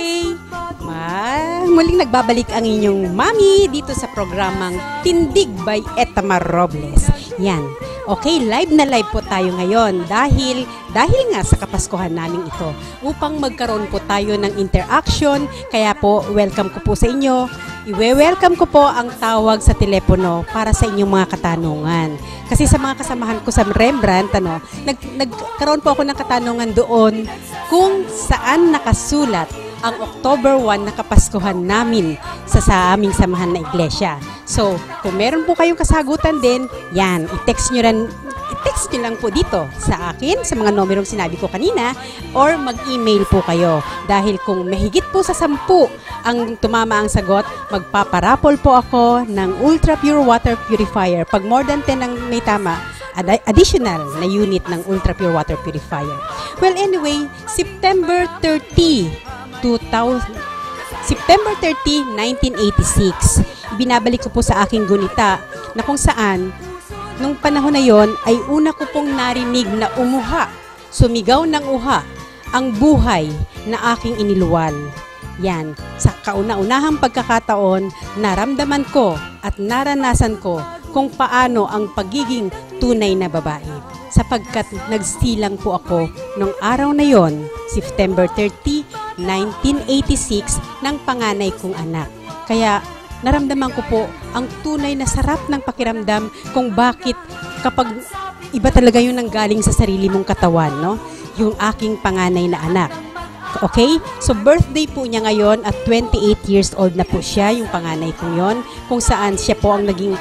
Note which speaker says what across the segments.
Speaker 1: Okay, muling nagbabalik ang inyong mami dito sa programang Tindig by Etmar Robles. Yan. Okay, live na live po tayo ngayon dahil nga sa Kapaskuhan namin ito upang magkaroon po tayo ng interaction. Kaya po, welcome ko po sa inyo. Iwe-welcome ko po ang tawag sa telepono para sa inyong mga katanungan. Kasi sa mga kasamahan ko sa Rembrandt, nagkaroon po ako ng katanungan doon kung saan nakasulat ang October 1 na Kapaskuhan namin sa aming samahan na iglesia. So, kung meron po kayong kasagutan din, yan, i-text nyo lang po dito sa akin, sa mga numerong sinabi ko kanina, or mag-email po kayo. Dahil kung mahigit po sa 10 ang tumama ang sagot, magpaparapol po ako ng Ultra Pure Water Purifier. Pag more than 10 ang may tama, additional na unit ng Ultra Pure Water Purifier. Well, anyway, September 30, 1986, binabalik ko po sa aking gunita na kung saan, nung panahon na yon ay una ko pong narinig na sumigaw ng uha, ang buhay na aking iniluwal. Yan, sa kauna-unahang pagkakataon, naramdaman ko at naranasan ko kung paano ang pagiging tunay na babae. Sapagkat nagsilang po ako nung araw na yon, September 30, 1986, ng panganay kong anak. Kaya naramdaman ko po ang tunay na sarap ng pakiramdam kung bakit kapag iba talaga yung nanggaling sa sarili mong katawan, no? Yung aking panganay na anak. Okay? So birthday po niya ngayon at 28 years old na po siya, yung panganay kong yon, kung saan siya po ang naging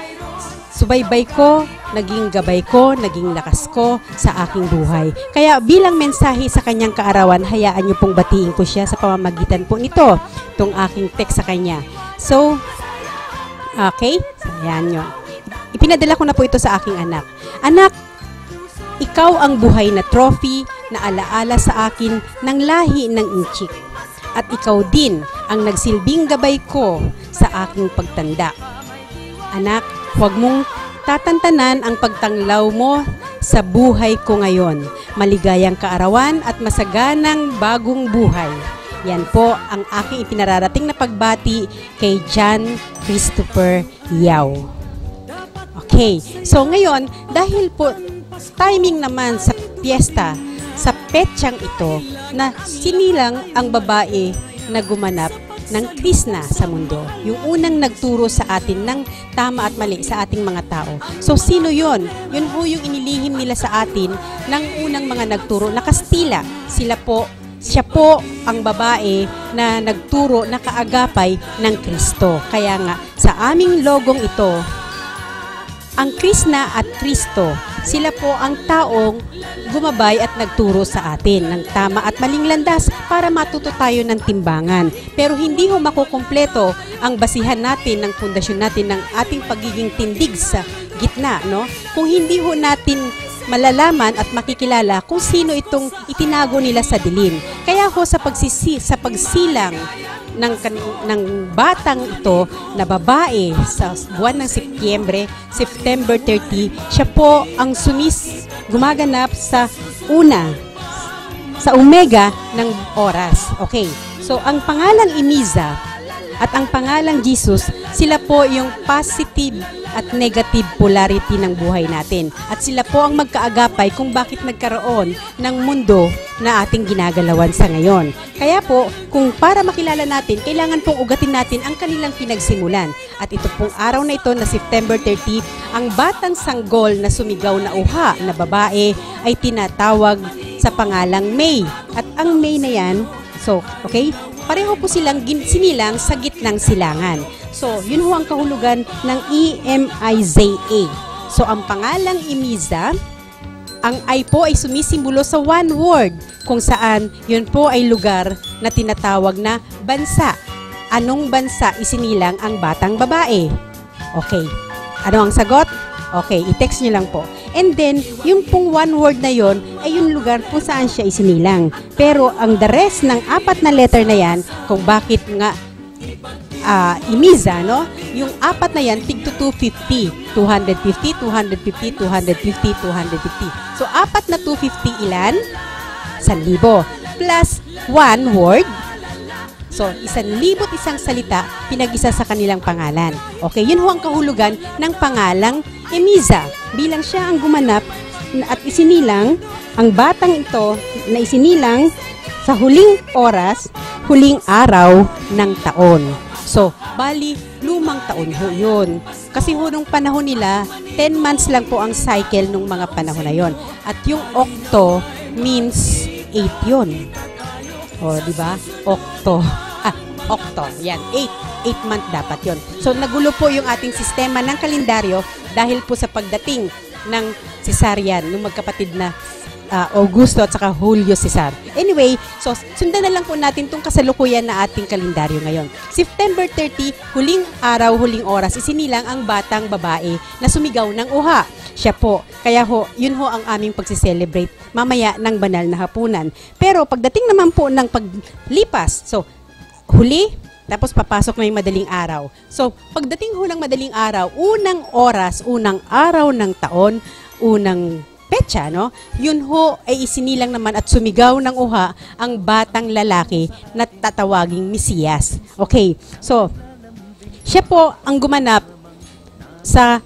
Speaker 1: subaybay ko, naging gabay ko, naging lakas ko sa aking buhay. Kaya bilang mensahe sa kanyang kaarawan, hayaan niyo pong batiin ko siya sa pamamagitan po nito, itong aking text sa kanya. So, okay, ayan nyo. Ipinadala ko na po ito sa aking anak. Anak, ikaw ang buhay na trophy na alaala sa akin ng lahi ng inchik. At ikaw din ang nagsilbing gabay ko sa aking pagtanda. Anak, huwag mong tatantanan ang pagtanglaw mo sa buhay ko ngayon. Maligayang kaarawan at masaganang bagong buhay. Yan po ang aking ipinararating na pagbati kay John Christopher Yao. Okay, so ngayon, dahil po timing naman sa piyesta, sa petsang ito, na sinilang ang babae na gumanap ng Krishna sa mundo. Yung unang nagturo sa atin ng tama at mali sa ating mga tao. So, sino yon? Yun po yung inilihim nila sa atin ng unang mga nagturo na Kastila. Siya po ang babae na nagturo na kaagapay ng Kristo. Kaya nga, sa aming logong ito, ang Krishna at Kristo, sila po ang taong gumabay at nagturo sa atin ng tama at maling landas para matuto tayo ng timbangan. Pero hindi ho makukumpleto ang basihan natin ng pundasyon natin ng ating pagiging tindig sa gitna, no? Kung hindi ho natin malalaman at makikilala kung sino itong itinago nila sa dilim. Kaya ho sa pagsilang ng batang ito na babae sa buwan ng September 30, siya po ang gumaganap sa omega ng oras. Okay. So ang pangalang Imiza at ang pangalang Jesus, sila po yung positive at negative polarity ng buhay natin. At sila po ang magkaagapay kung bakit nagkaroon ng mundo na ating ginagalawan sa ngayon. Kaya po, kung para makilala natin, kailangan pong ugatin natin ang kanilang pinagsimulan. At ito pong araw na ito na September 30, ang batang sanggol na sumigaw na uha na babae ay tinatawag sa pangalang May. At ang May na yan, so, okay, pareho po silang sinilang sa gitnang silangan. So, yun ho ang kahulugan ng EMIZA. So, ang pangalang Imiza, ang I po ay sumisimbolo sa one word, kung saan yun po ay lugar na tinatawag na bansa. Anong bansa isinilang ang batang babae? Okay. Ano ang sagot? Okay, i-text nyo lang po. And then, yung pong one word na yon ay yung lugar kung saan siya isinilang. Pero ang the rest ng 4 na letter na yan, kung bakit nga Imiza, no? Yung 4 na yan, tig to 250. 250, 250, 250, 250. So, 4 na 250 ilan? 1,000. Plus 1 word. So, 1,001 salita pinag-isa sa kanilang pangalan. Okay, yun ho ang kahulugan ng pangalang Emiza. Bilang siya ang gumanap at isinilang, ang batang ito na isinilang sa huling oras, huling araw ng taon. So, bali, lumang taon ho yun. Kasi ho nung panahon nila, 10 months lang po ang cycle nung mga panahon na yon. At yung octo means 8 yun. O, di ba? Octo. Octo. Yan. 8 month dapat yon. So, nagulo po yung ating sistema ng kalendaryo dahil po sa pagdating ng Caesarian, nung magkapatid na Augusto at saka Julio Cesar. Anyway, so sundan na lang po natin itong kasalukuyan na ating kalendaryo ngayon. September 30, huling araw, huling oras, isinilang ang batang babae na sumigaw ng uha. Siya po. Kaya ho, yun ho ang aming pagsiselebrate mamaya ng banal na hapunan. Pero pagdating naman po ng paglipas, so huli, tapos papasok na yung madaling araw. So, pagdating ho ng madaling araw, unang oras, unang araw ng taon, unang petsa, no? Yun ho ay isinilang naman at sumigaw ng uha ang batang lalaki na tatawaging Mesiyas. Okay, so, siya po ang gumanap sa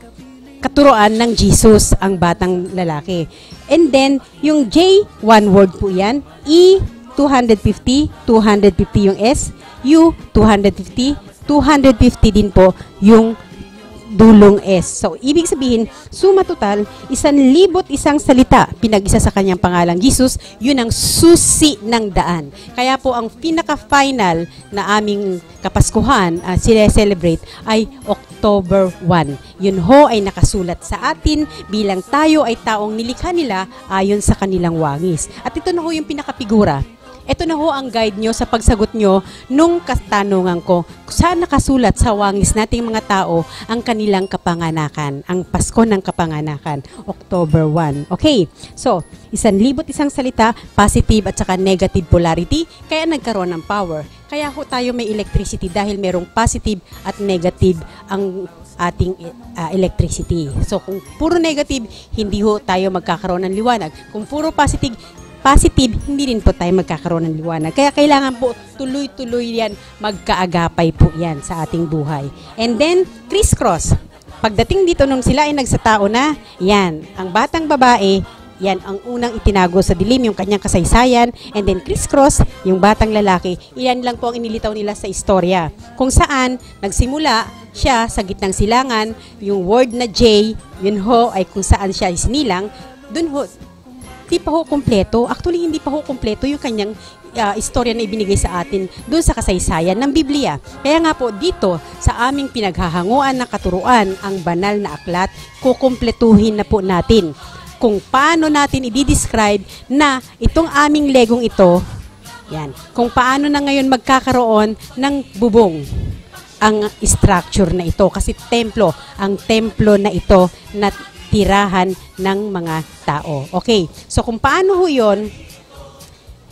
Speaker 1: katuroan ng Jesus, ang batang lalaki. And then, yung J, one word po yan. E, 250, 250 yung S. U, 250, 250 din po yung dulong S. So, ibig sabihin, suma total, 1,001 salita, pinag-isa sa kanyang pangalang Jesus, yun ang susi ng daan. Kaya po, ang pinaka-final na aming Kapaskuhan, celebrate, ay October 1. Yun ho ay nakasulat sa atin bilang tayo ay taong nilikha nila ayon sa kanilang wangis. At ito na ho yung pinakapigura. Ito na ho ang guide nyo sa pagsagot nyo nung katanungan ko. Saan nakasulat sa wangis nating mga tao ang kanilang kapanganakan? Ang Pasko ng kapanganakan, October 1. Okay, so 1,001 salita, positive at saka negative polarity, kaya nagkaroon ng power. Kaya ho tayo may electricity dahil merong positive at negative ang ating electricity. So kung puro negative, hindi ho tayo magkakaroon ng liwanag. Kung puro positive, hindi rin po tayo magkakaroon ng liwanag. Kaya kailangan po tuloy-tuloy yan, magkaagapay po yan sa ating buhay. And then, crisscross. Pagdating dito nung sila ay nagsatao na, yan, ang batang babae, yan ang unang itinago sa dilim, yung kanyang kasaysayan. And then crisscross, yung batang lalaki, iyan lang po ang inilitaw nila sa istorya. Kung saan, nagsimula siya sa gitnang silangan, yung word na J, yun ho ay kung saan siya isinilang, dun ho, hindi pa ho kompleto. Actually, hindi pa ho kompleto yung kanyang istorya na ibinigay sa atin doon sa kasaysayan ng Biblia. Kaya nga po dito sa aming pinaghahanguan na katuruan, ang banal na aklat, kukumpletuhin na po natin kung paano natin i-describe na itong aming legong ito, yan, kung paano na ngayon magkakaroon ng bubong ang structure na ito. Kasi templo, ang templo na ito na tirahan ng mga tao. Okay, so kung paano ho yun,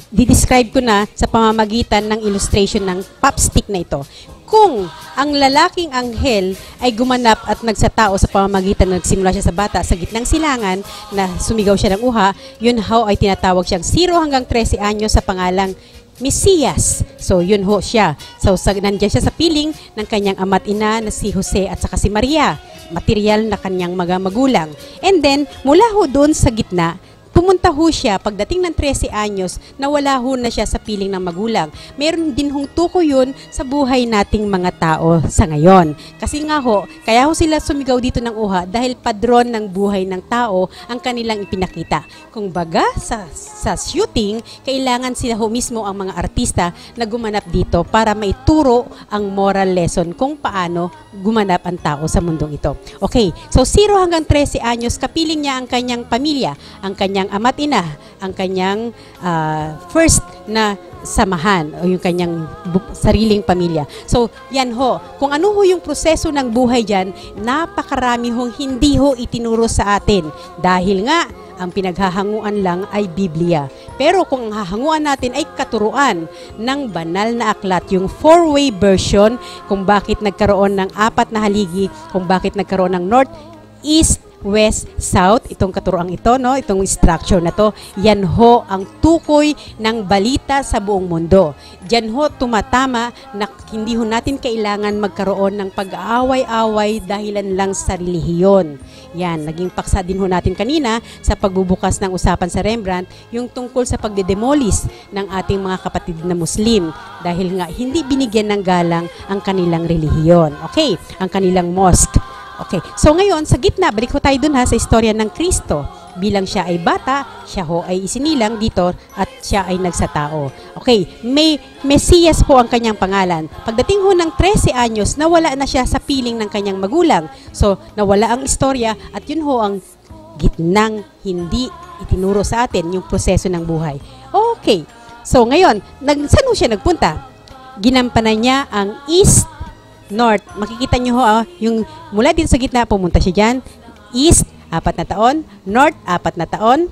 Speaker 1: didescribe ko na sa pamamagitan ng illustration ng popstick na ito. Kung ang lalaking anghel ay gumanap at nagsatao sa pamamagitan ng nagsimula siya sa bata sa gitnang silangan na sumigaw siya ng uha, yun ho ay tinatawag siyang 0 hanggang 13 anyos sa pangalang Mesiyas. So, yun ho siya. So, nandiyan siya sa piling ng kanyang ama't ina na si Jose at saka si Maria. Material na kanyang mga magulang. And then, mula ho doon sa gitna, pumunta ho siya pagdating ng 13 anyos na wala ho na siya sa piling ng magulang. Meron din hong tuko yun sa buhay nating mga tao sa ngayon. Kasi nga ho, kaya ho sila sumigaw dito ng uha dahil padron ng buhay ng tao ang kanilang ipinakita. Kung baga sa shooting, kailangan sila ho mismo ang mga artista na gumanap dito para maituro ang moral lesson kung paano gumanap ang tao sa mundong ito. Okay, so 0 hanggang 13 anyos, kapiling niya ang kanyang pamilya, ang kanyang ama't ina, ang kanyang first na samahan o yung kanyang sariling pamilya. So, yan ho. Kung ano ho yung proseso ng buhay dyan, napakarami hong hindi ho itinuro sa atin. Dahil nga, ang pinaghahanguan lang ay Biblia. Pero kung ang hahanguan natin ay katuruan ng banal na aklat, yung 4-way version, kung bakit nagkaroon ng 4 na haligi, kung bakit nagkaroon ng north, east, west, south, itong katuroang ito, no? Itong structure na to, yan ho ang tukoy ng balita sa buong mundo. Diyan ho tumatama na hindi ho natin kailangan magkaroon ng pag-aaway-away dahilan lang sa relihiyon. Yan, naging paksa din ho natin kanina sa pagbubukas ng usapan sa Rembrandt, yung tungkol sa pagdedemolis ng ating mga kapatid na Muslim dahil nga hindi binigyan ng galang ang kanilang relihiyon. Okay, ang kanilang mosque. Okay, so ngayon sa gitna, balik ho tayo dun ha sa istorya ng Kristo. Bilang siya ay bata, siya ho ay isinilang dito at siya ay nagsatao. Okay, may Mesiyas po ang kanyang pangalan. Pagdating ho ng 13 anyos, nawala na siya sa piling ng kanyang magulang. So, nawala ang istorya at yun ho ang gitnang hindi itinuro sa atin yung proseso ng buhay. Okay, so ngayon, saan ho siya nagpunta? Ginampanan niya ang East, North. Makikita nyo ho, yung mula dito sa gitna, pumunta siya dyan. East, 4 na taon. North, 4 na taon.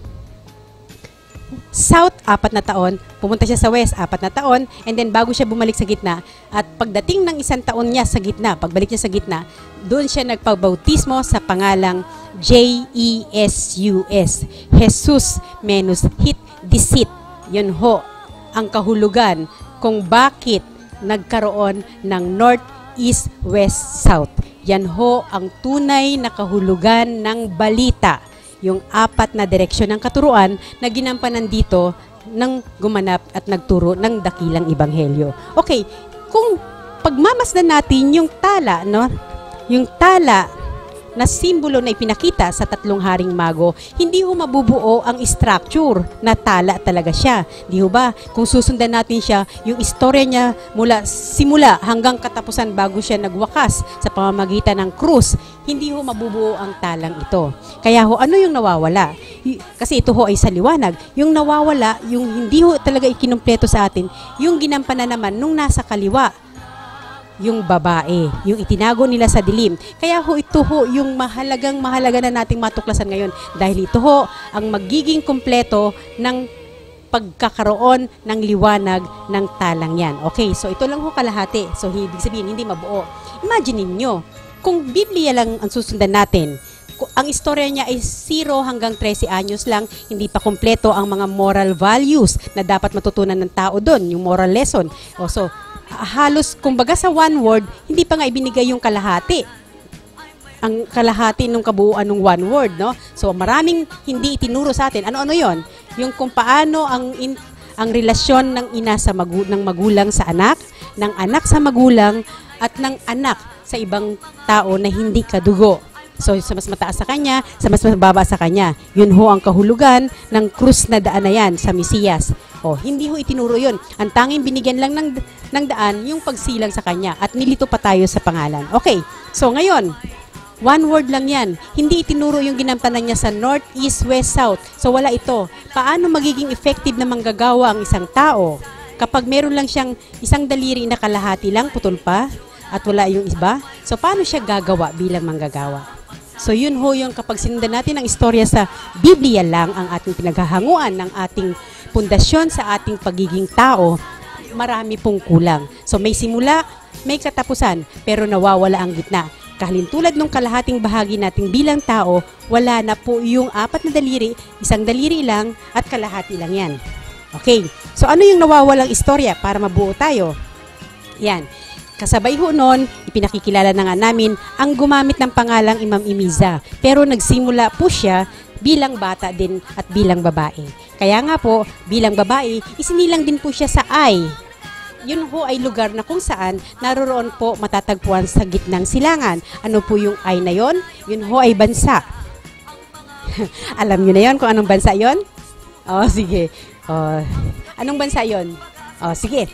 Speaker 1: South, 4 na taon. Pumunta siya sa West, 4 na taon. And then, bago siya bumalik sa gitna, at pagdating ng 1 taon niya sa gitna, pagbalik niya sa gitna, doon siya nagpabautismo sa pangalang JESUS. Jesus Menus Hit Disit. Yun ho, ang kahulugan kung bakit nagkaroon ng North, East, West, South. Yan ho ang tunay na kahulugan ng balita. Yung 4 na direksyon ng katuruan na ginampanan dito ng gumanap at nagturo ng dakilang ebanghelyo. Okay, kung pagmamasdan natin yung tala, no? Yung tala na simbolo na ipinakita sa 3 haring mago, hindi ho mabubuo ang structure na tala talaga siya. Di ho ba? Kung susundan natin siya, yung istorya niya mula simula hanggang katapusan bago siya nagwakas sa pamamagitan ng krus, hindi ho mabubuo ang talang ito. Kaya ho, ano yung nawawala? Kasi ito ho ay sa liwanag. Yung nawawala, yung hindi ho talaga ikinumpleto sa atin, yung ginampanan naman nung nasa kaliwa, yung babae, yung itinago nila sa dilim. Kaya ho, ito ho yung mahalaga na nating matuklasan ngayon. Dahil ito ho ang magiging kumpleto ng pagkakaroon ng liwanag ng talang yan. Okay, so ito lang ho kalahati. So, ibig sabihin, hindi mabuo. Imagine niyo kung Biblia lang ang susundan natin, ang istorya niya ay 0 hanggang 13 anyos lang, hindi pa kumpleto ang mga moral values na dapat matutunan ng tao doon, yung moral lesson. O, so, halos, kumbaga sa one word, hindi pa nga ibinigay yung kalahati. Ang kalahati ng kabuuan ng one word, no? So, maraming hindi itinuro sa atin. Ano-ano yon? Yung kung paano ang relasyon ng ina sa ng magulang sa anak, ng anak sa magulang, at ng anak sa ibang tao na hindi kadugo. So, sa mas mataas sa kanya, sa mas mababa sa kanya. Yun ho ang kahulugan ng krus na daan na yan sa Mesiyas. O, hindi ho itinuro yun. Ang tanging binigyan lang ng daan, yung pagsilang sa kanya. At nilito pa tayo sa pangalan. Okay, so ngayon, one word lang yan. Hindi itinuro yung ginampanan niya sa North, East, West, South. So, wala ito. Paano magiging effective na manggagawa ang isang tao? Kapag meron lang siyang isang daliri na kalahati lang, putol pa, at wala yung iba, so paano siya gagawa bilang manggagawa? So yun ho yung kapag sinundan natin ang istorya sa Biblia lang ang ating pinaghahanguan ng ating pundasyon sa ating pagiging tao, marami pong kulang. So may simula, may katapusan, pero nawawala ang gitna. Kahilintulad nung kalahating bahagi nating bilang tao, wala na po yung 4 na daliri, isang daliri lang at kalahati lang yan. Okay, so ano yung nawawalang istorya para mabuo tayo? Yan. Kasabay ho noon, ipinakikilala na nga namin ang gumamit ng pangalang Imam Imiza. Pero nagsimula po siya bilang bata din at bilang babae. Kaya nga po, bilang babae, isinilang din po siya sa Ay. Yun ho ay lugar na kung saan naroroon po matatagpuan sa gitnang silangan. Ano po yung Ay na yon? Yun ho ay bansa. Alam nyo na yon kung anong bansa yon? Oh, sige. Oh, anong bansa yon? Oh, sige.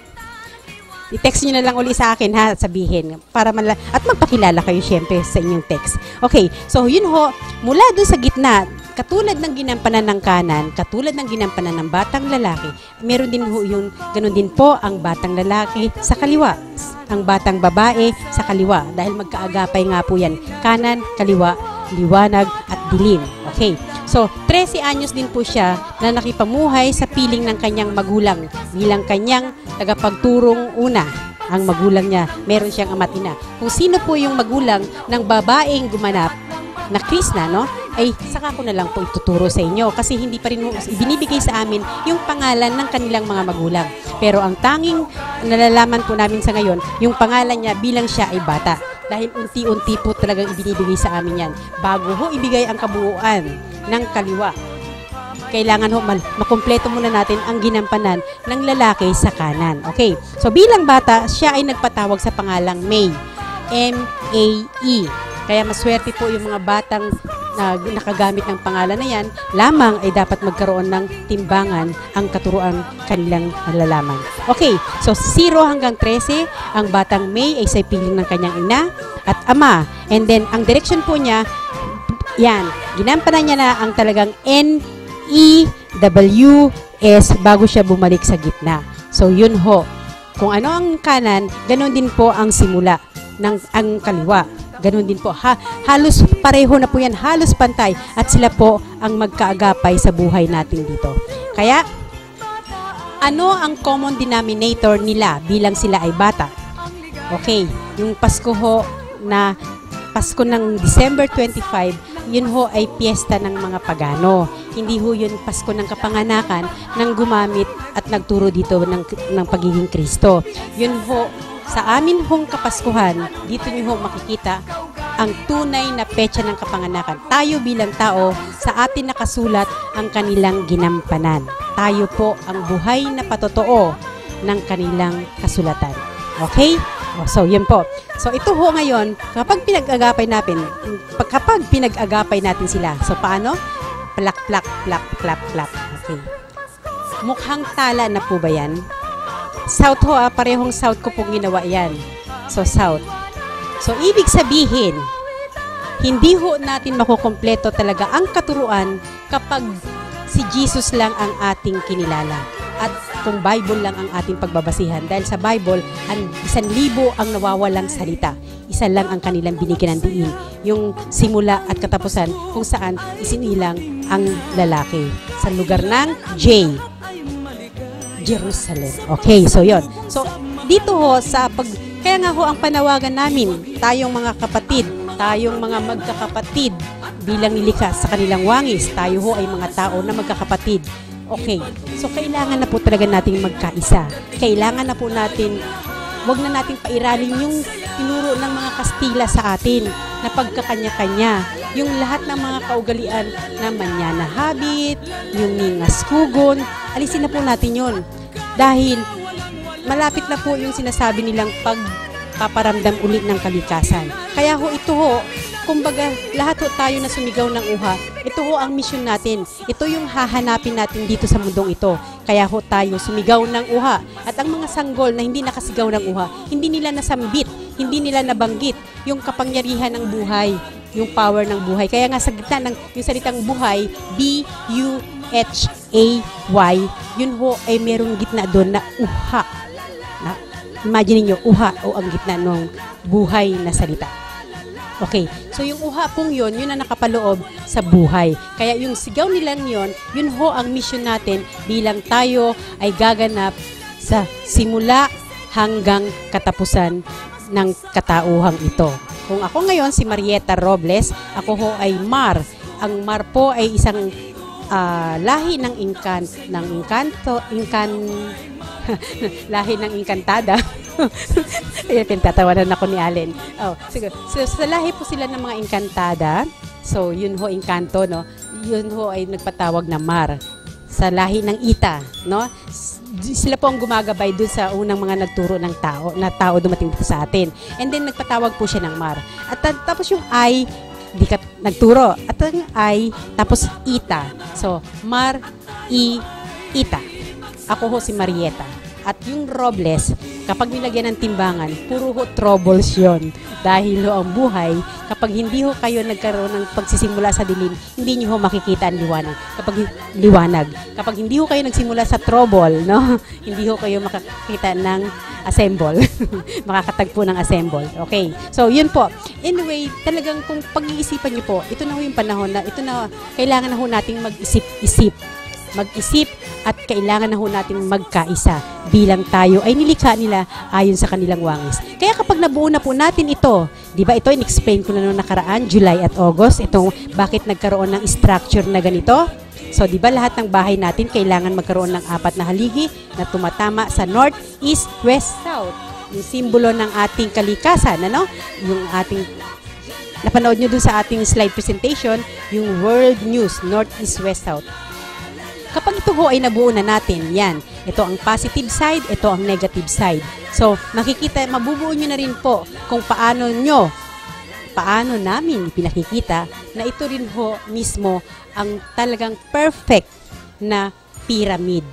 Speaker 1: I-text nyo na lang uli sa akin ha, sabihin. Para at magpakilala kayo syempre sa inyong text. Okay, so yun ho, mula doon sa gitna, katulad ng ginampanan ng kanan, katulad ng ginampanan ng batang lalaki, meron din ho yung, ganun din po ang batang lalaki sa kaliwa. Ang batang babae sa kaliwa. Dahil magkaagapay nga po yan. Kanan, kaliwa, liwanag at dilim. Okay. So, 13 anyos din po siya na nakipamuhay sa piling ng kanyang magulang bilang kanyang tagapagturong una. Ang magulang niya, meron siyang ama't ina. Kung sino po yung magulang ng babaeng gumanap na Krishna, no? ay saka ko na lang po ituturo sa inyo kasi hindi pa rin ibinibigay sa amin yung pangalan ng kanilang mga magulang. Pero ang tanging nalalaman po namin sa ngayon, yung pangalan niya bilang siya ay bata. Dahil unti-unti po talagang ibinibigay sa amin yan. Bago ho ibigay ang kabuuan ng kaliwa, kailangan ho makumpleto muna natin ang ginampanan ng lalaki sa kanan. Okay, so bilang bata, siya ay nagpatawag sa pangalang May. M-A-E. Kaya maswerte po yung mga batang nakagamit ng pangalan na yan, lamang ay dapat magkaroon ng timbangan ang katuruan kanilang nalalaman. Okay, so 0 hanggang 13, ang batang May ay sa piling ng kanyang ina at ama. And then, ang direction po niya, yan, ginampanan niya na ang talagang N-E-W-S bago siya bumalik sa gitna. So, yun ho. Kung ano ang kanan, ganun din po ang simula ng ang kaliwa. Ganun din po. Halos pareho na po yan, halos pantay. At sila po ang magkaagapay sa buhay natin dito. Kaya, ano ang common denominator nila bilang sila ay bata? Okay, yung Pasko ho na Pasko ng December 25, yun ho ay piyesta ng mga pagano. Hindi ho yun Pasko ng kapanganakan ng gumamit at nagturo dito ng pagiging Kristo. Yun ho, sa amin hong Kapaskuhan, dito nyo ho makikita ang tunay na petsa ng kapanganakan. Tayo bilang tao, sa atin nakasulat ang kanilang ginampanan. Tayo po ang buhay na patotoo ng kanilang kasulatan. Okay? So, yun po. So, ito ho ngayon, kapag pinag-agapay natin sila. So, paano? Plak, plak, plak, plak, plak. Okay. Mukhang tala na po ba yan? South ho, parehong south ko pong ginawa yan. So, south. So, ibig sabihin, hindi ho natin makukompleto talaga ang katuruan kapag si Jesus lang ang ating kinilala. At kung Bible lang ang ating pagbabasihan. Dahil sa Bible, 1,000 ang nawawalang salita. Isa lang ang kanilang binigyan ng diin. Yung simula at katapusan kung saan isinilang ang lalaki. Sa lugar ng Jerusalem. Okay, so yon. So, dito ho, kaya nga ho ang panawagan namin, tayong mga kapatid, tayong mga magkakapatid, bilang nilikha sa kanilang wangis, tayo ho ay mga tao na magkakapatid. Okay, so kailangan na po talaga nating magkaisa. Kailangan na po natin, wag na nating pairalin yung tinuro ng mga Kastila sa atin na pagkakanya-kanya. Yung lahat ng mga kaugalian na manyana habit, yung ningaskugon, alisin na po natin yun. Dahil malapit na po yung sinasabi nilang pagpaparamdam ulit ng kalikasan. Kaya ho ito ho, kumbaga lahat ho tayo na sumigaw ng uha, ito ho ang mission natin. Ito yung hahanapin natin dito sa mundong ito. Kaya ho tayo sumigaw ng uha. At ang mga sanggol na hindi nakasigaw ng uha, hindi nila nasambit, hindi nila nabanggit yung kapangyarihan ng buhay, yung power ng buhay. Kaya nga sa gitna ng yung salitang buhay, B-U-H-A-Y, yun ho ay merong gitna doon na uha. Na, imagine niyo uha o ang gitna ng buhay na salita. Okay, so yung uha pong yun ang nakapaloob sa buhay. Kaya yung sigaw nilang yun ho ang mission natin bilang tayo ay gaganap sa simula hanggang katapusan ng katauhang ito. Kung ako ngayon si Marieta Robles, ako ho ay Mar. Ang Mar po ay isang lahi ng lahi ng Inkantada. Ayan, pinatatawanan ako ni Allen. Oh, sige. So, sa lahi po sila ng mga Inkantada. So, yun ho, Inkanto, no? Yun ho ay nagpatawag na Mar. Sa lahi ng Ita, no? Sila po ang gumagabay dun sa unang mga nagturo ng tao, na tao dumating dito sa atin. And then, nagpatawag po siya ng Mar. At tapos yung I, di ka nagturo. At ang I, tapos Ita. So, Mar, Ita. Ako ho si Marieta. At yung Robles, kapag nilagyan ng timbangan, puro ho troubles yun. Dahil ho ang buhay, kapag hindi ho kayo nagkaroon ng pagsisimula sa dilim, hindi nyo ho makikita ang liwanag. Kapag hindi ho kayo nagsimula sa trouble, no? Hindi ho kayo makakita ng assemble. Makakatagpo ng assemble. Okay. So, yun po. Anyway, talagang kung pag-iisipan nyo po, ito na ho yung panahon na, ito na, kailangan na ho nating mag-isip at kailangan na ho natin magkaisa bilang tayo ay nilikha nila ayon sa kanilang wangis. Kaya kapag nabuo na po natin ito, Di ba ito, in-explain ko na noong nakaraan, July at August, itong bakit nagkaroon ng structure na ganito. So, di ba lahat ng bahay natin kailangan magkaroon ng 4 na haligi na tumatama sa north, east, west, south. Yung simbolo ng ating kalikasan, ano? Yung ating, napanood nyo dun sa ating slide presentation, yung world news, north, east, west, south. Kapag ito ho ay nabuo na natin, yan, ito ang positive side, ito ang negative side. So, makikita, mabubuo nyo na rin po kung paano namin pinakikita na ito rin ho mismo ang talagang perfect na pyramid.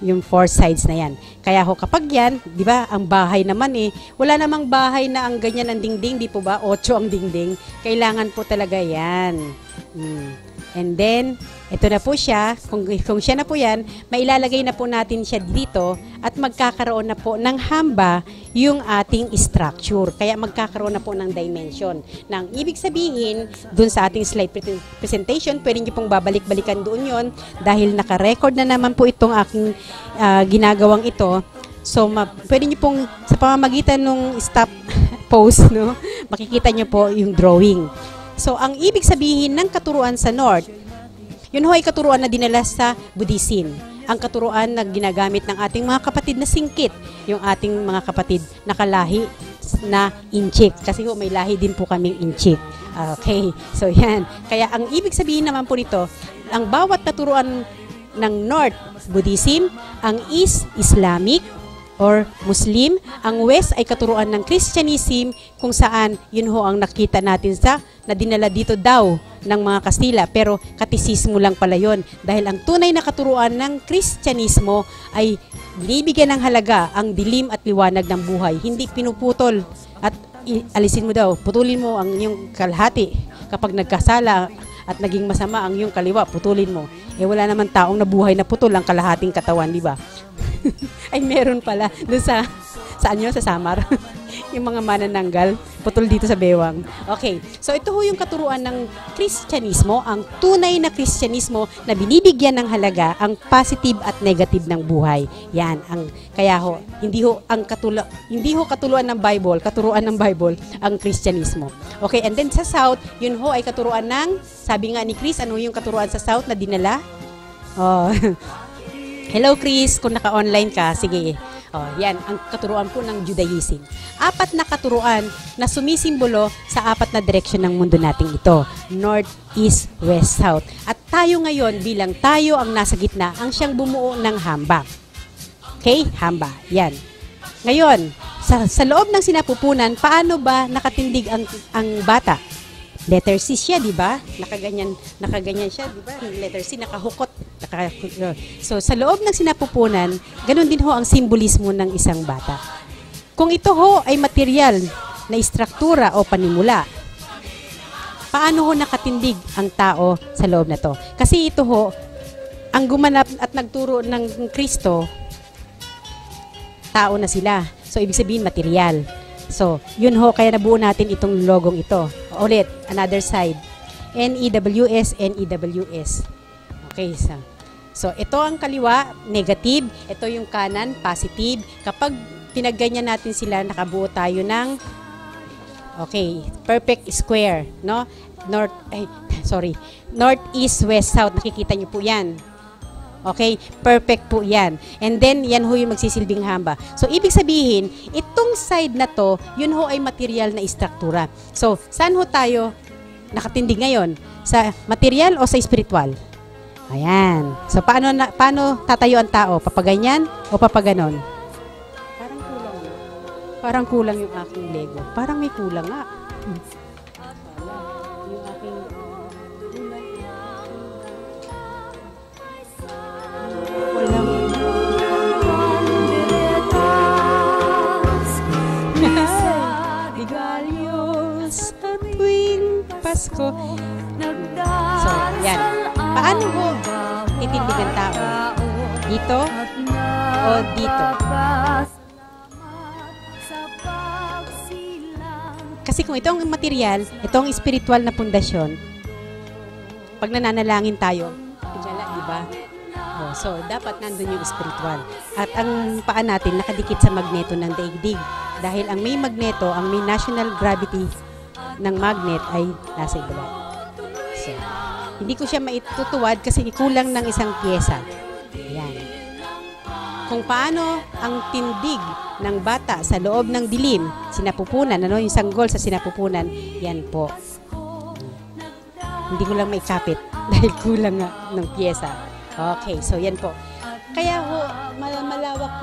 Speaker 1: Yung 4 sides na yan. Kaya ho kapag yan, di ba, ang bahay naman wala namang bahay na ang ganyan ang dingding, di po ba? 8 ang dingding. Kailangan po talaga yan. And then, ito na po siya. Kung siya na po yan, mailalagay na po natin siya dito at magkakaroon na po ng hamba yung ating structure. Kaya magkakaroon na po ng dimension. Nang ibig sabihin, dun sa ating slide presentation, pwede niyo pong babalik-balikan doon yon dahil naka-record na naman po itong aking ginagawang ito. So, pwede niyo pong sa pamamagitan ng stop pose, no, makikita niyo po yung drawing. So, ang ibig sabihin ng katuruan sa North, yun ho ay katuruan na dinala sa Buddhism. Ang katuruan na ginagamit ng ating mga kapatid na singkit, yung ating mga kapatid na kalahi na Inchik. Kasi ho, may lahi din po kaming Inchik. Okay, so yan. Kaya ang ibig sabihin naman po nito, ang bawat katuruan ng North, Buddhism, ang East, Islamic, or Muslim. Ang West ay katuruan ng Christianism kung saan yun ho ang nakita natin sa na dinala dito daw ng mga Kastila pero katisismo lang pala yun dahil ang tunay na katuruan ng Kristyanismo ay binibigyan ng halaga ang dilim at liwanag ng buhay, hindi pinuputol at alisin mo daw, putulin mo ang iyong kalahati kapag nagkasala at naging masama ang iyong kaliwa, putulin mo. Wala naman taong nabuhay na putol ang kalahating katawan, di ba? Ay meron pala doon sa saan yun? Sa Samar. Yung mga manananggal, putol dito sa bewang. Okay, so ito ho yung katuruan ng Kristyanismo, ang tunay na Kristyanismo na binibigyan ng halaga ang positive at negative ng buhay. Yan, ang kaya ho, hindi ho katuluan ng Bible, katuruan ng Bible ang Kristyanismo. Okay, and then sa South, yun ho ay katuruan ng, sabi nga ni Chris, ano yung katuruan sa South na dinala? Oh. Hello Chris, kung naka-online ka, sige. Yan, ang katuruan po ng Judaism. 4 na katuruan na sumisimbolo sa 4 na direksyon ng mundo nating ito. North, East, West, South. At tayo ngayon, bilang tayo ang nasa gitna, ang siyang bumuo ng hamba. Okay? Hamba. Yan. Ngayon, sa loob ng sinapupunan, paano ba nakatindig ang bata? Letter C siya, di ba? Nakaganyan siya, di ba? Letter C, nakahukot. So, sa loob ng sinapupunan, ganun din ho ang simbolismo ng isang bata. Kung ito ho ay material na istruktura o panimula, paano ho nakatindig ang tao sa loob na to? Kasi ito ho, ang gumanap at nagturo ng Kristo, tao na sila. So, ibig sabihin, material. So, yun ho, kaya nabuo natin itong logong ito. Ulit, another side. N-E-W-S, N-E-W-S. Okay, so ito ang kaliwa, negative. Ito yung kanan, positive. Kapag pinagganyan natin sila, nakabuo tayo ng, okay, perfect square, no? North, East, West, South. Nakikita nyo po yan. Okay? Perfect po yan. And then, yan ho yung magsisilbing hamba. So, ibig sabihin, itong side na to, yun ho ay material na istruktura. So, saan ho tayo nakatindig ngayon? Sa material o sa spiritual? Ayan. So, paano tatayo ang tao? Papaganyan o papaganon? Parang kulang yung aking Lego. Parang may kulang nga. Yung aking Pasko. So, yan. Paano ho titindig ang tao? Dito o dito? Kasi kung ito ang material, ito ang spiritual na pundasyon, pag nananalangin tayo, di ba? So, dapat nandun yung spiritual. At ang paa natin nakadikit sa magneto ng daigdig. Dahil ang may magneto, ang may national gravity ng magnet ay nasa ibaba. So, hindi ko siya maitutuwad kasi ikulang ng isang pyesa. Ayan. Kung paano ang tindig ng bata sa loob ng dilim, sinapupunan, yung sanggol sa sinapupunan, yan po. Hindi ko lang maikapit dahil kulang nga ng pyesa. Okay, so yan po. Kaya ho, malawak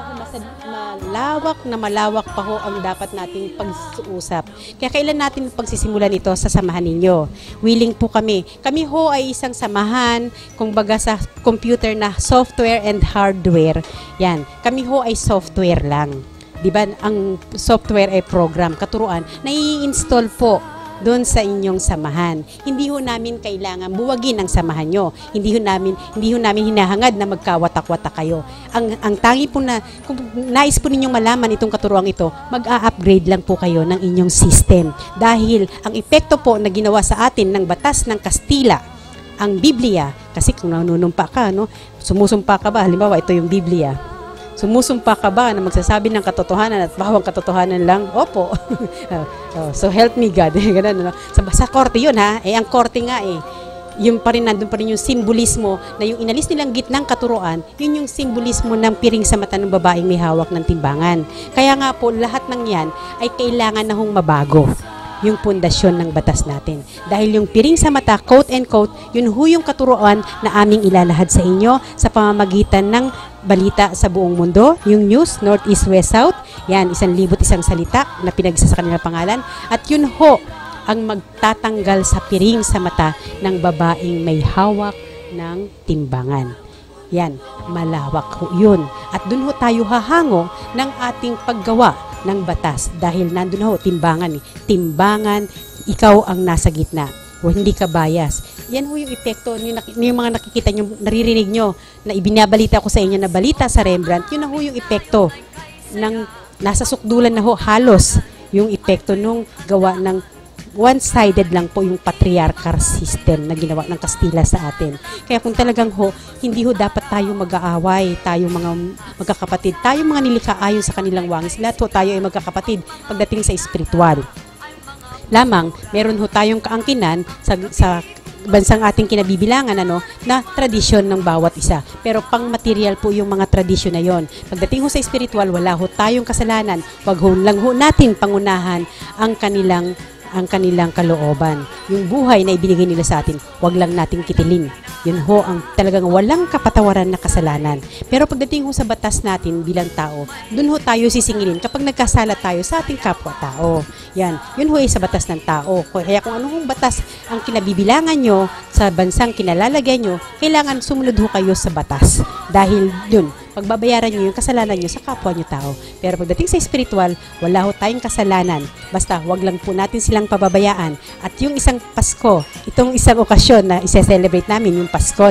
Speaker 1: pa ho ang dapat nating pag-uusap. Kaya kailan natin pagsisimulan ito sa samahan ninyo? Willing po kami. Kami ho ay isang samahan, kumbaga sa computer na software and hardware. Yan, kami ho ay software lang. Diba, ang software ay program, katuruan, nai-install po doon sa inyong samahan. Hindi ho namin kailangan buwagin ang samahan nyo. Hindi ho namin hinahangad na magkawatak-watak kayo. Ang tangi po na, kung nais po ninyong malaman itong katuruang ito, mag-a-upgrade lang po kayo ng inyong system. Dahil ang epekto po na ginawa sa atin ng batas ng Kastila, ang Biblia, kasi kung nanunumpa ka, sumusumpa ka ba? Halimbawa, ito yung Biblia. Sumusumpa ka ba na magsasabi ng katotohanan at bawang katotohanan lang? Opo. So help me God. Ganun, sa korte yun ha. Ang korte nga yung pa rin, nandun pa rin yung simbolismo na yung inalis nilang gitnang katuruan, yun yung simbolismo ng piring sa mata ng babaeng may hawak ng timbangan. Kaya nga po, lahat ng yan ay kailangan na hong mabago yung pundasyon ng batas natin. Dahil yung piring sa mata, quote and quote, yun yung katuruan na aming ilalahad sa inyo sa pamamagitan ng balita sa buong mundo, yung news, north, east, west, south, yan, 1,001 salita na pinagsa sa kanilang pangalan. At yun ho, ang magtatanggal sa piring sa mata ng babaeng may hawak ng timbangan. Yan, malawak ho yun. At dun ho tayo hahango ng ating paggawa ng batas dahil nandun ho, timbangan. Timbangan, ikaw ang nasa gitna. O hindi ka bias. Yan ho yung epekto, yung mga nakikita nyo, naririnig nyo, na ibinabalita ko sa inyo na balita sa Rembrandt, yun na ho yung epekto ng nasa sukdulan na ho, halos yung epekto nung gawa ng one-sided lang po yung patriarchal system na ginawa ng Kastila sa atin. Kaya kung talagang ho, hindi ho dapat tayo mag-aaway, tayo mga magkakapatid, tayo mga nilikha ayon sa kanilang wangis, lahat ho tayo ay magkakapatid pagdating sa espiritual. Lamang, meron ho tayong kaangkinan sa bansang ating kinabibilangan na tradisyon ng bawat isa. Pero pang material po yung mga tradisyon na yon. Pagdating ho sa espiritual, wala ho tayong kasalanan. Wag ho lang ho natin pangunahan ang kanilang kalooban. Yung buhay na ibinigay nila sa atin, wag lang nating kitilin. Yun ho ang talagang walang kapatawaran na kasalanan. Pero pagdating ho sa batas natin bilang tao, dun ho tayo sisingilin kapag nagkasala tayo sa ating kapwa-tao. Yan, yun ho ay sa batas ng tao. Kaya kung anong batas ang kinabibilangan nyo sa bansang kinalalagay nyo, kailangan sumunod ho kayo sa batas. Dahil dun, pagbabayaran nyo yung kasalanan nyo sa kapwa nyo tao. Pero pagdating sa spiritual, wala ho tayong kasalanan. Basta wag lang po natin silang pababayaan. At yung isang Pasko, itong isang okasyon na isa-celebrate namin, yung Pasko,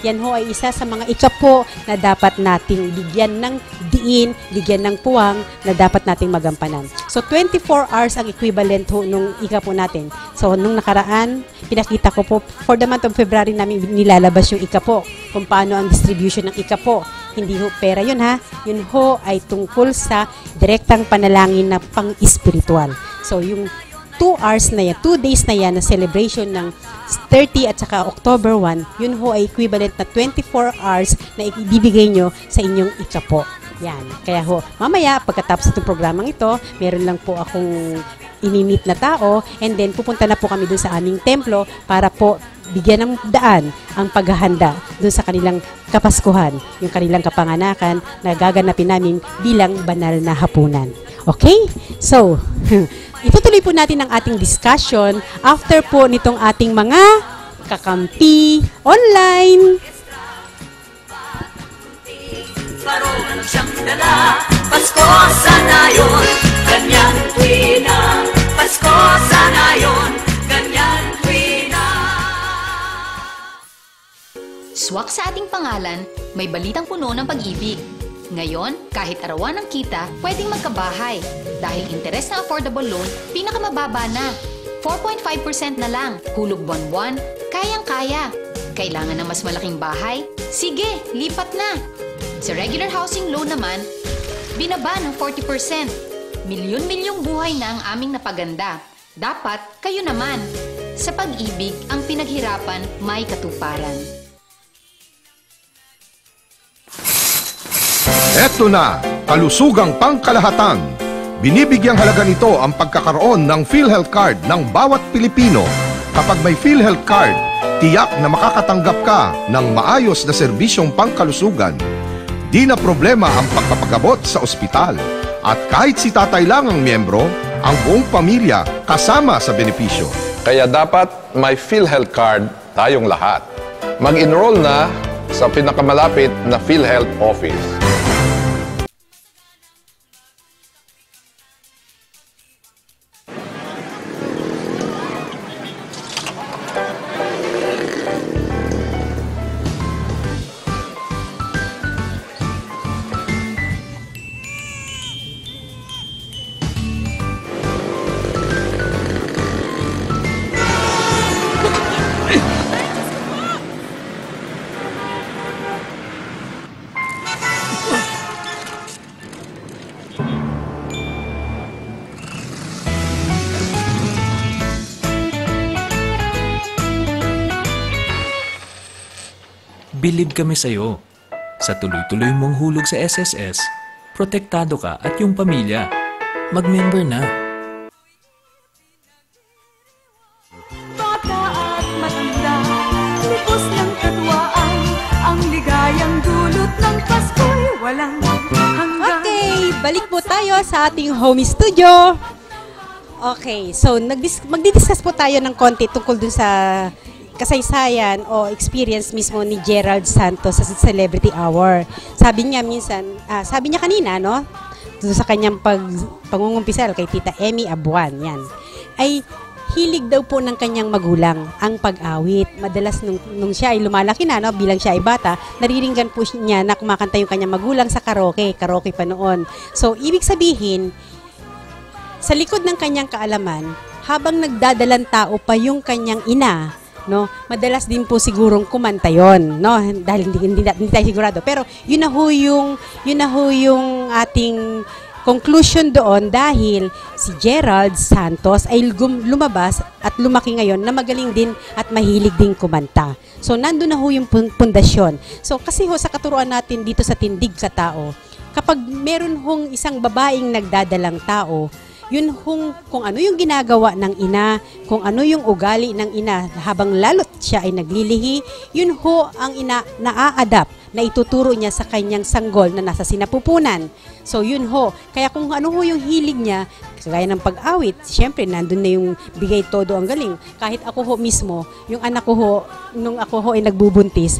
Speaker 1: yan ho ay isa sa mga ikapo na dapat nating bigyan ng diin, bigyan ng puwang na dapat nating magampanan. So 24 hours ang equivalent ho nung ikapo natin. So nung nakaraan, pinakita ko po, for the month of February namin nilalabas yung ikapo, kung paano ang distribution ng ikapo. Hindi ho pera yun ha. Yun ho ay tungkol sa direktang panalangin na pang-espiritual. So yung 2 hours na yan, 2 days na yan na celebration ng 30 at saka October 1, yun ho ay equivalent na 24 hours na ibibigay nyo sa inyong ikapo. Yan. Kaya ho, mamaya pagkatapos ng programang ito, meron lang po akong inimit na tao and then pupunta na po kami dun sa aming templo para po bigyan ng daan ang paghahanda dun sa kanilang kapaskuhan, yung kanilang kapanganakan na gaganapin namin bilang banal na hapunan. Okay? So, itutuloy po natin ang ating discussion after po nitong ating mga kakampi online.
Speaker 2: Paron siyang dala, Pasko sa nayon, ganyan tuwina. Pasko sa nayon, ganyan tuwina.
Speaker 3: Swak sa ating pangalan, may balitang puno ng pag-ibig. Ngayon, kahit arawan ng kita, pwedeng magkabahay. Dahil interes na affordable loan, pinakamababa na. 4.5% na lang, hulog buwan-buwan, kayang-kaya. Kailangan ng mas malaking bahay? Sige, lipat na. Sa regular housing loan naman, binaba ng 40%. Milyon-milyong buhay na ang aming napaganda. Dapat kayo naman. Sa pag-ibig, ang pinaghirapan may katuparan.
Speaker 4: Eto na, kalusugang pangkalahatan. Binibigyang halaga nito ang pagkakaroon ng PhilHealth Card ng bawat Pilipino. Kapag may PhilHealth Card, tiyak na makakatanggap ka ng maayos na serbisyong pangkalusugan. Di na problema ang pagpapagabot sa ospital. At kahit si tatay lang ang miyembro, ang buong pamilya kasama sa benepisyo.
Speaker 5: Kaya dapat may PhilHealth Card tayong lahat. Mag-enroll na sa pinakamalapit na PhilHealth office.
Speaker 6: Bilib kami sa'yo. Sa tuloy-tuloy mong hulog sa SSS, protektado ka at yung pamilya. Mag-member na.
Speaker 2: Bata at matanda, lubos ng katwaan, ang ligayang dulot ng Pasko'y walang hanggan.
Speaker 1: Okay, balik po tayo sa ating home studio. Okay, so magdi-discuss po tayo ng konti tungkol dun sa kasaysayan o experience mismo ni Gerald Santos sa Celebrity Hour. Sabi niya minsan, sabi niya kanina, no? Doon sa kanyang pangungumpisal kay Tita Emmy Abuan, yan. Ay hilig daw po ng kanyang magulang ang pag-awit. Madalas nung siya ay lumalaki na, no, bilang siya ay bata, nariringgan po niya na kumakanta yung kanyang magulang sa karaoke pa noon. So, ibig sabihin, sa likod ng kanyang kaalaman, habang nagdadalang tao pa yung kanyang ina, no, madalas din po sigurong kumanta yon, no, dahil hindi tayo sigurado, pero yun na ho yung ating conclusion doon, dahil si Gerald Santos ay lumabas at lumaki ngayon na magaling din at mahilig din kumanta. So nandun na ho yung pundasyon. So kasi ho sa katuruan natin dito sa Tindig sa Tao, kapag meron hong isang babaeng nagdadalang tao, yun kung ano yung ginagawa ng ina, kung ano yung ugali ng ina habang lalo't siya ay naglilihi, yun ho ang ina na-a-adapt na ituturo niya sa kanyang sanggol na nasa sinapupunan. So yun ho, kaya kung ano ho yung hilig niya, gaya ng pag-awit, syempre nandun na yung bigay todo ang galing. Kahit ako ho mismo, yung anak ko ho, nung ako ho ay nagbubuntis,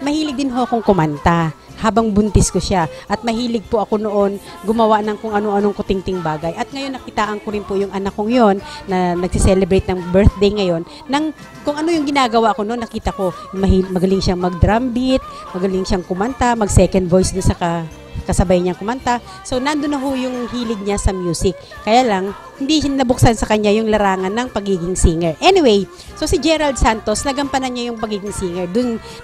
Speaker 1: mahilig din ho akong kumanta habang buntis ko siya. At mahilig po ako noon gumawa ng kung ano-anong kutingting bagay. At ngayon nakitaan ko rin po yung anak kong yon na nagsiselebrate ng birthday ngayon, ng kung ano yung ginagawa ko noon, nakita ko magaling siyang mag-drum beat, magaling siyang kumanta, mag-second voice doon sa kasabay niyang kumanta. So nandun na ho yung hilig niya sa music. Kaya lang, hindi nabuksan sa kanya yung larangan ng pagiging singer. Anyway, so si Gerald Santos, nagampanan niya yung pagiging singer.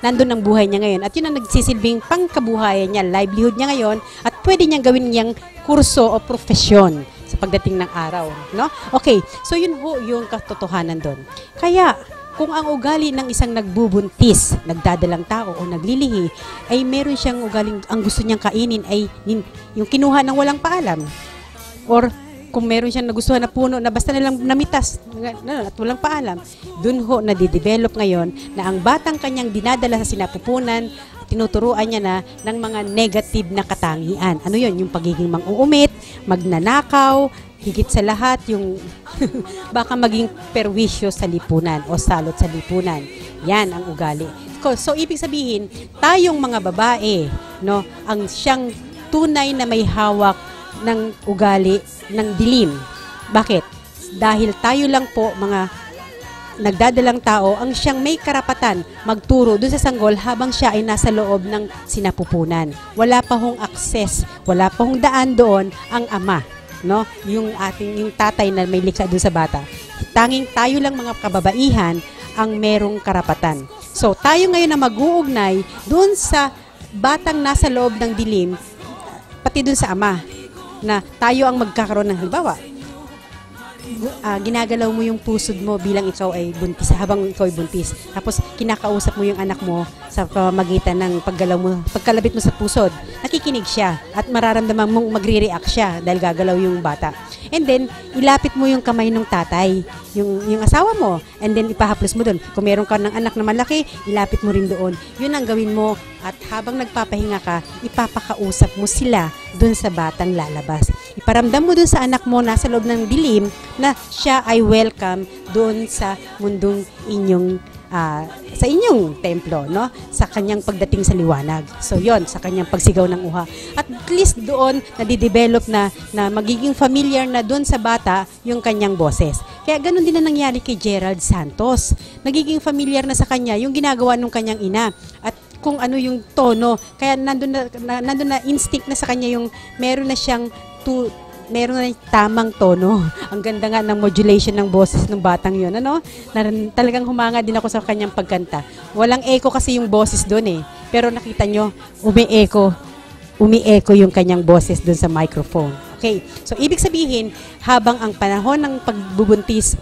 Speaker 1: Nandun ang buhay niya ngayon. At yun ang nagsisilbing pangkabuhayan niya, livelihood niya ngayon, at pwede niyang gawin niyang kurso o profesyon sa pagdating ng araw. No? Okay, so yun ho yung katotohanan doon. Kaya, kung ang ugali ng isang nagbubuntis, nagdadalang tao o naglilihi, ay meron siyang ugaling, ang gusto niyang kainin ay yung kinuha ng walang paalam. Or kung meron siyang nagustuhan na puno na basta nilang namitas at walang paalam, dun ho nadidevelop ngayon na ang batang kanyang dinadala sa sinapupunan, tinuturuan niya na ng mga negative na katangian. Ano yun? Yung pagiging mang-uumit, magnanakaw, higit sa lahat yung baka maging perwisyo sa lipunan o salot sa lipunan. Yan ang ugali. So ibig sabihin, tayong mga babae, no, ang siyang tunay na may hawak ng ugali ng dilim. Bakit? Dahil tayo lang po mga nagdadalang tao ang siyang may karapatan magturo doon sa sanggol habang siya ay nasa loob ng sinapupunan. Wala pa hong access, wala pa hong daan doon ang ama, no? Yung tatay na may likha doon sa bata. Tanging tayo lang mga kababaihan ang merong karapatan. So, tayo ngayon na mag-uugnay doon sa batang nasa loob ng dilim, pati doon sa ama, na tayo ang magkakaroon ng halimbawa. Ginagalaw mo yung pusod mo bilang ikaw ay buntis, habang ikaw ay buntis. Tapos kinakausap mo yung anak mo sa pamamagitan ng pagkalabit mo sa pusod. Nakikinig siya at mararamdaman mong magre-react siya dahil gagalaw yung bata. And then, ilapit mo yung kamay ng tatay, yung asawa mo, and then ipahaplos mo doon. Kung meron ka ng anak na malaki, ilapit mo rin doon. Yun ang gawin mo at habang nagpapahinga ka, ipapakausap mo sila doon sa batang lalabas. Iparamdam mo doon sa anak mo nasa loob ng dilim na siya ay welcome doon sa mundong sa inyong templo, no? Sa kanyang pagdating sa liwanag. So, yon sa kanyang pagsigaw ng uha. At least doon, nadidevelop na magiging familiar na doon sa bata yung kanyang boses. Kaya ganun din na nangyari kay Gerald Santos. Nagiging familiar na sa kanya yung ginagawa ng kanyang ina. At kung ano yung tono. Kaya nandun na instinct na sa kanya yung meron na tamang tono. Ang ganda nga ng modulation ng boses ng batang yun. Talagang humanga din ako sa kanyang pagkanta. Walang echo kasi yung boses doon eh. Pero nakita nyo, umi-echo yung kanyang boses doon sa microphone. Okay, so ibig sabihin, habang ang panahon ng pagbubuntis,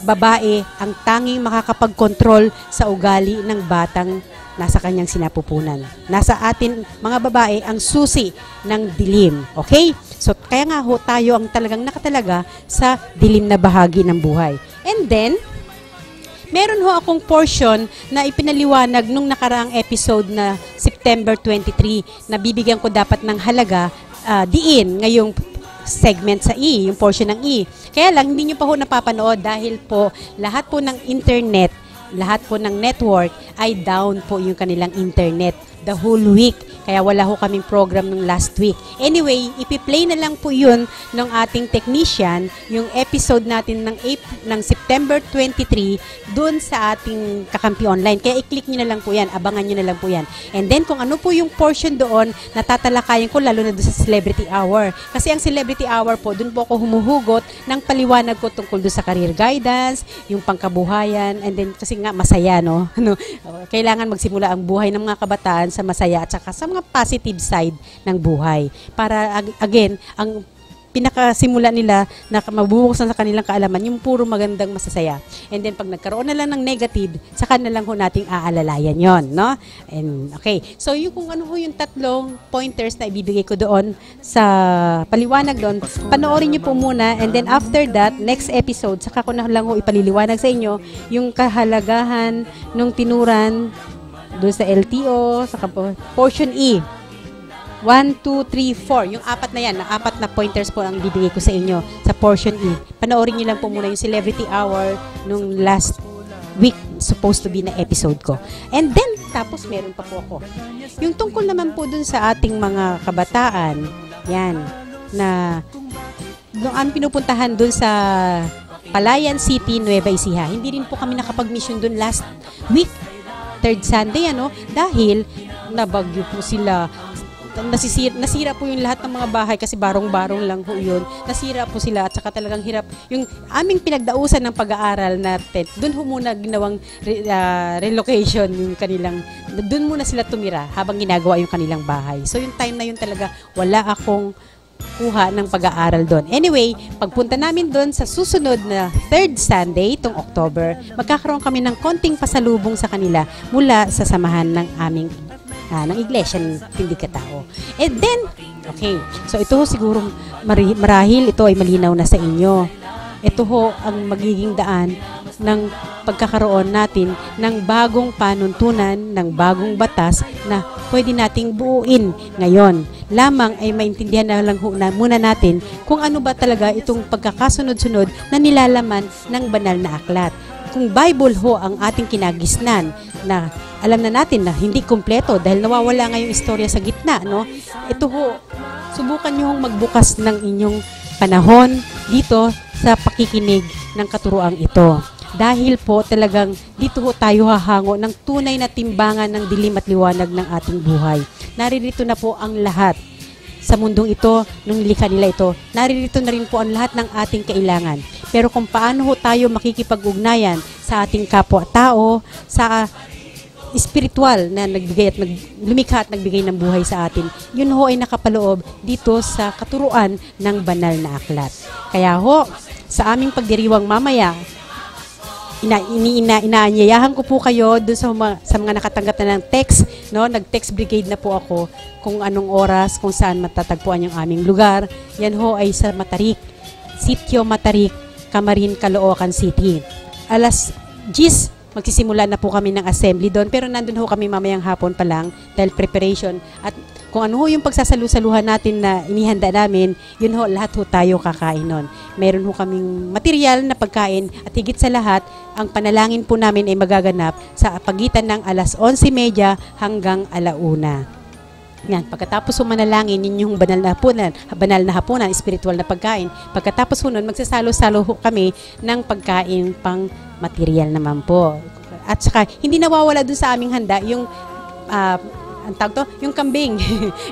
Speaker 1: babae ang tanging makakapag-control sa ugali ng batang nasa kanyang sinapupunan. Nasa atin, mga babae, ang susi ng dilim. Okay? So, kaya nga ho, tayo ang talagang nakatalaga sa dilim na bahagi ng buhay. And then, meron ho akong portion na ipinaliwanag nung nakaraang episode na September 23 na bibigyan ko dapat ng halaga diin ngayong segment sa E, yung portion ng E. Kaya lang, hindi nyo pa ho napapanood dahil po lahat po ng internet, lahat po ng network ay down po yung kanilang internet the whole week. Kaya wala ho kaming program ng last week. Anyway, ipi-play na lang po yun ng ating technician, yung episode natin ng September 23 dun sa ating Kakampi Online. Kaya i-click nyo na lang po yan, abangan nyo na lang po yan. And then kung ano po yung portion doon, natatalakayan ko lalo na doon sa Celebrity Hour. Kasi ang Celebrity Hour po, dun po ako humuhugot ng paliwanag ko tungkol doon sa career guidance, yung pangkabuhayan, and then kasi nga masaya, no? Kailangan magsimula ang buhay ng mga kabataan sa masaya at saka sa mga positive side ng buhay. Para, again, ang pinakasimula nila na mabubuksan sa kanilang kaalaman, yung puro magandang masasaya. And then, pag nagkaroon na lang ng negative, saka na lang ho nating aalalayan yon, no? And, okay. So, yung kung ano ho yung tatlong pointers na ibibigay ko doon sa paliwanag doon, panoorin nyo po muna. And then, after that, next episode, saka ko na lang ho ipaliliwanag sa inyo yung kahalagahan nung tinuran doon sa LTO, sa portion E. 1, 2, 3, 4. Yung apat na yan, apat na pointers po ang bibigay ko sa inyo sa portion E. Panoorin nyo lang po muna yung Celebrity Hour nung last week, supposed to be na episode ko. And then, tapos meron pa po ako. Yung tungkol naman po dun sa ating mga kabataan, yan, na nung ang pinupuntahan dun sa Palayan City, Nueva Ecija. Hindi rin po kami nakapag-mission dun last week. Third Sunday, dahil nabagyo po sila. Nasira po yung lahat ng mga bahay kasi barong-barong lang po yun. Nasira po sila at saka talagang hirap. Yung aming pinagdausan ng pag-aaral na tent, doon ho muna ginawang relocation yung kanilang, doon muna sila tumira habang ginagawa yung kanilang bahay. So yung time na yun talaga, wala akong kuha ng pag-aaral doon. Anyway, pagpunta namin doon sa susunod na third Sunday, itong October, magkakaroon kami ng konting pasalubong sa kanila mula sa samahan ng aming ng Iglesia ng Pindikatao. And then, okay, so ito ho siguro marahil ito ay malinaw na sa inyo. Ito ho ang magiging daan ng pagkakaroon natin ng bagong panuntunan, ng bagong batas na pwede nating buuin ngayon. Lamang ay maintindihan na lang muna natin kung ano ba talaga itong pagkakasunod-sunod na nilalaman ng banal na aklat. Kung Bible ho ang ating kinagisnan na alam na natin na hindi kumpleto dahil nawawala nga yung istorya sa gitna, no? Ito ho, subukan nyo hong magbukas ng inyong panahon dito sa pakikinig ng katuroang ito. Dahil po talagang dito ho tayo hahango ng tunay na timbangan ng dilim at liwanag ng ating buhay. Naririto na po ang lahat sa mundong ito, nung likha nila ito. Naririto na rin po ang lahat ng ating kailangan. Pero kung paano ho tayo makikipag-ugnayan sa sa ating kapwa-tao, sa espiritual na nagbigay at lumikha at nagbigay ng buhay sa atin. Yun ho ay nakapaloob dito sa katuruan ng banal na aklat. Kaya ho, sa aming pagdiriwang mamaya, inaanyayahan ko po kayo doon sa mga nakatanggap na ng text, no? Nag-text brigade na po ako kung anong oras, kung saan matatagpuan yung aming lugar. Yan ho ay sa Matarik, Sitio Matarik, Camarin, Caloocan City. Alas 10, magsisimula na po kami ng assembly doon, pero nandun ho kami mamayang hapon pa lang dahil preparation. At kung ano ho yung pagsasalu-saluhan natin na inihanda namin, yun ho, lahat ho tayo kakain nun. Meron ho kaming material na pagkain at higit sa lahat, ang panalangin po namin ay magaganap sa pagitan ng alas 11:30 hanggang 1:00. Yan, pagkatapos ho manalangin, yun yung banal na hapunan, spiritual na pagkain. Pagkatapos ho nun, magsasalo-salo ho kami ng pagkain pang material naman po. At saka, hindi nawawala dun sa aming handa yung ang tawag to, yung kambing.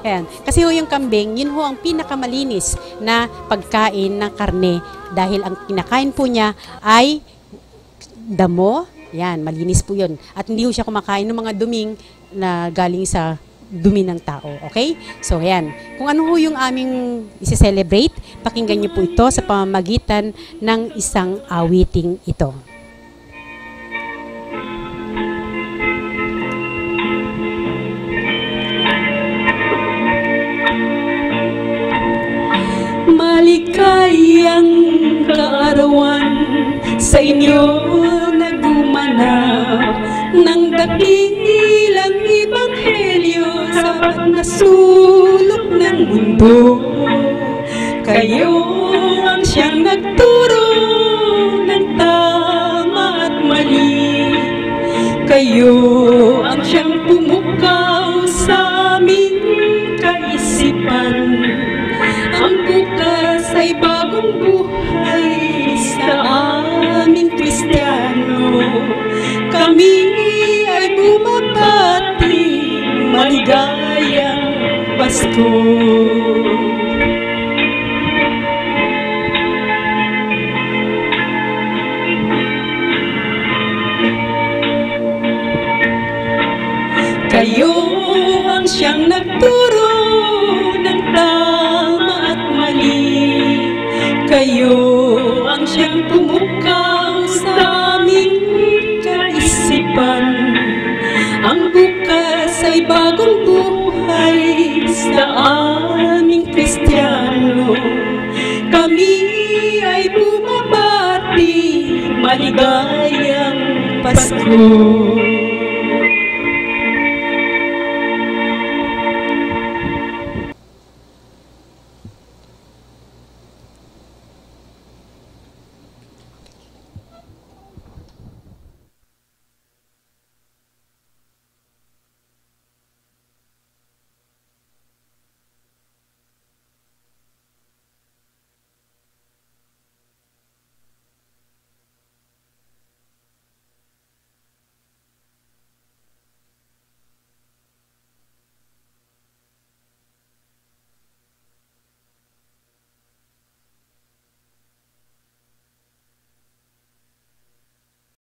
Speaker 1: Ayan. Kasi ho yung kambing, yun ho ang pinakamalinis na pagkain ng karne dahil ang kinakain po niya ay damo. Yan, malinis po yun. At hindi ho siya kumakain ng mga duming na galing sa dumi ng tao. Okay? So, ayan. Kung ano ho yung aming isi-celebrate, pakinggan niyo po ito sa pamamagitan ng isang awiting ito.
Speaker 7: Maligayang kaarawan sa inyo na gumanap ng dakilang ebanghelyo sa bawat na sulok ng mundo. Kayo ang siyang nagturo ng tama at mali. Kayo ang siyang pumukaw sa aming kaisipan. Ang bukas ay bagong buhay sa aming Kristiyano. Kami ay bumabati, maligayang Pasko. Kayo ang siyang nagturo ng tama at mali. Kayo ang siyang pumukaw sa aming kaisipan. Ang bukas ay bagong buhay sa aming Kristiyano. Kami ay bumabati, maligayang Pasko.